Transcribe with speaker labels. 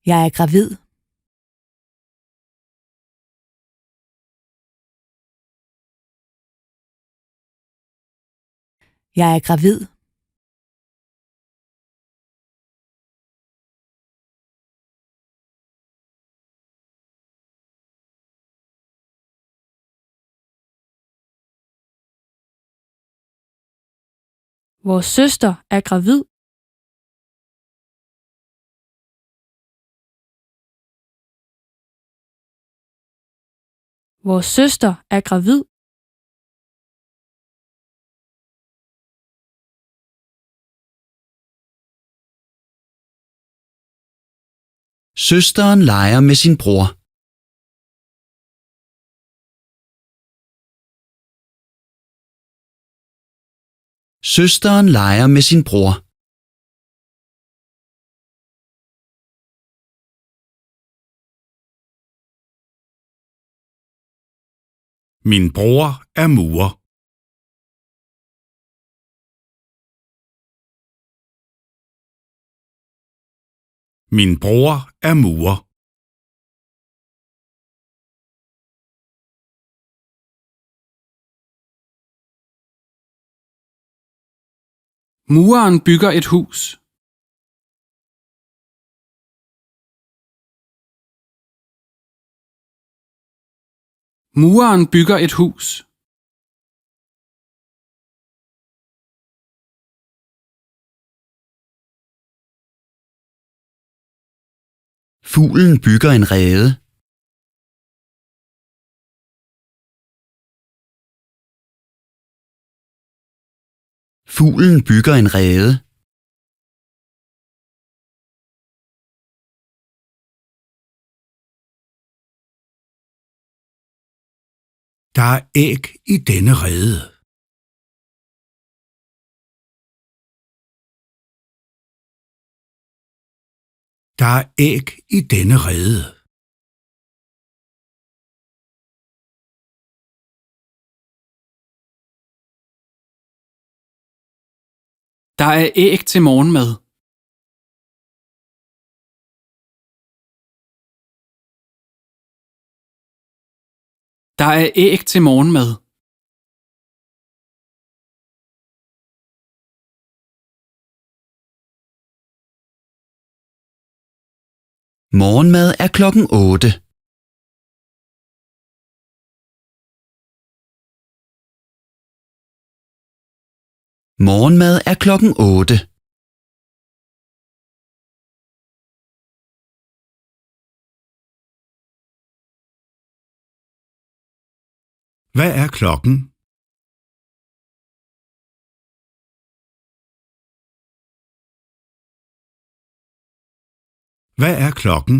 Speaker 1: Jeg er gravid. Jeg er gravid.
Speaker 2: Vores søster er gravid. Vores søster er gravid.
Speaker 3: Søsteren leger med sin bror. Søsteren leger med sin bror.
Speaker 4: Min bror er murer. Min bror er murer.
Speaker 5: Mureren bygger et hus. Mureren bygger et hus.
Speaker 3: Fuglen bygger en rede. Fuglen bygger en rede.
Speaker 4: Der er æg i denne rede. Der er æg i denne rede.
Speaker 5: Der er æg til morgenmad. Der er æg til morgenmad.
Speaker 3: Morgenmad er klokken 8. Morgenmad er klokken 8.
Speaker 4: Hvad er klokken? Hvad er klokken?